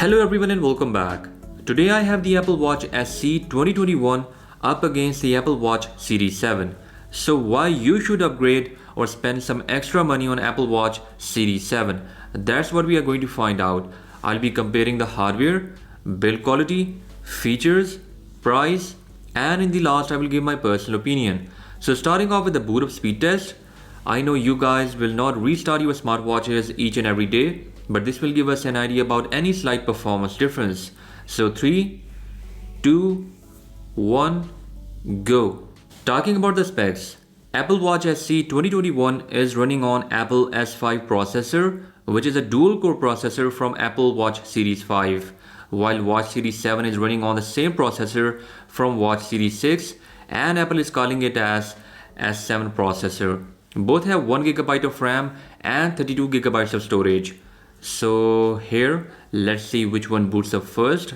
Hello everyone and welcome back. Today I have the Apple Watch SE 2021 up against the Apple Watch Series 7. So why you should upgrade or spend some extra money on Apple Watch Series 7? That's what we are going to find out. I'll be comparing the hardware, build quality, features, price, and in the last I will give my personal opinion. So starting off with the boot up speed test. I know you guys will not restart your smartwatches each and every day, but this will give us an idea about any slight performance difference. So 3, 2, 1, go. Talking about the specs, Apple Watch SE 2021 is running on Apple S5 processor, which is a dual-core processor from Apple Watch Series 5, while Watch Series 7 is running on the same processor from Watch Series 6, and Apple is calling it as S7 processor. Both have 1GB of RAM and 32GB of storage. So here, let's see which one boots up first.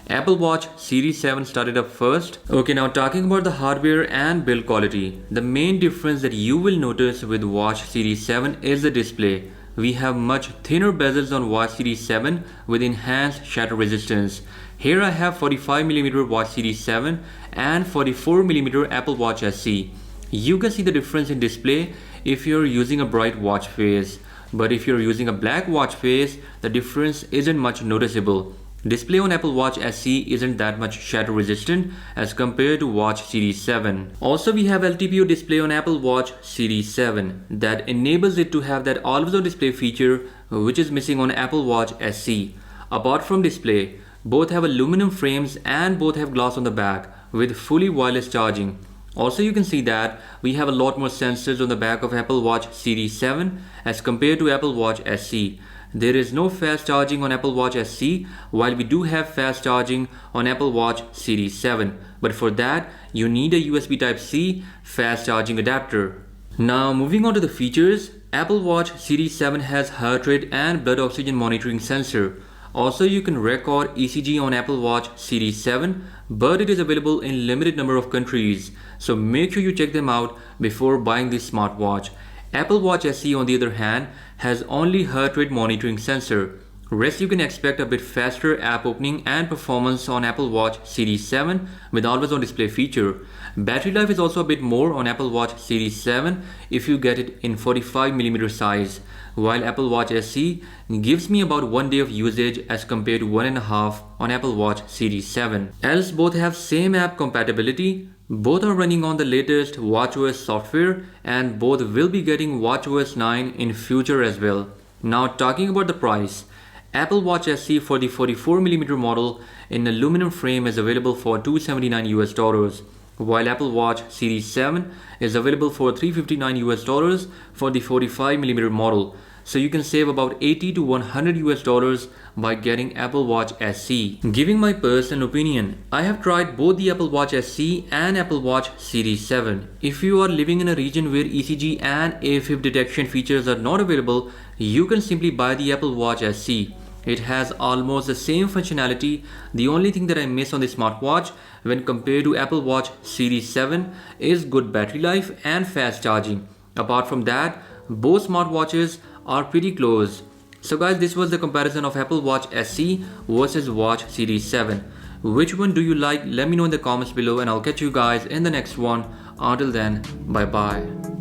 Apple Watch Series 7 started up first. Okay, now talking about the hardware and build quality. The main difference that you will notice with Watch Series 7 is the display. We have much thinner bezels on Watch Series 7 with enhanced shatter resistance. Here I have 45mm Watch Series 7 and 44mm Apple Watch SE. You can see the difference in display if you're using a bright watch face, but if you're using a black watch face, the difference isn't much noticeable. Display on Apple Watch SE isn't that much shatter resistant as compared to Watch Series 7. Also, we have LTPO display on Apple Watch Series 7 that enables it to have that always on display feature which is missing on Apple Watch SE. Apart from display, both have aluminum frames and both have glass on the back with fully wireless charging. Also, you can see that we have a lot more sensors on the back of Apple Watch Series 7 as compared to Apple Watch SE. There is no fast charging on Apple Watch SE, while we do have fast charging on Apple Watch Series 7. But for that, you need a USB Type-C fast charging adapter. Now moving on to the features, Apple Watch Series 7 has heart rate and blood oxygen monitoring sensor. Also, you can record ECG on Apple Watch Series 7, but it is available in limited number of countries. So make sure you check them out before buying this smartwatch. Apple Watch SE on the other hand has only heart rate monitoring sensor. Rest you can expect a bit faster app opening and performance on Apple Watch Series 7 with always on display feature. Battery life is also a bit more on Apple Watch Series 7 if you get it in 45mm size, while Apple Watch SE gives me about 1 day of usage as compared to 1.5 on Apple Watch Series 7. Else both have same app compatibility. Both are running on the latest watchOS software and both will be getting watchOS 9 in future as well. Now talking about the price, Apple Watch SE for the 44mm model in aluminum frame is available for $279 US, while Apple Watch Series 7 is available for $359 US for the 45mm model. So you can save about $80 to $100 US by getting Apple Watch SE. Giving my personal opinion, I have tried both the Apple Watch SE and Apple Watch Series 7. If you are living in a region where ECG and AFib detection features are not available, you can simply buy the Apple Watch SE. It has almost the same functionality. The only thing that I miss on the smartwatch when compared to Apple Watch Series 7 is good battery life and fast charging. Apart from that, both smartwatches are pretty close. So guys, this was the comparison of Apple Watch SE versus Watch Series 7. Which one do you like? Let me know in the comments below and I'll catch you guys in the next one. Until then, bye bye.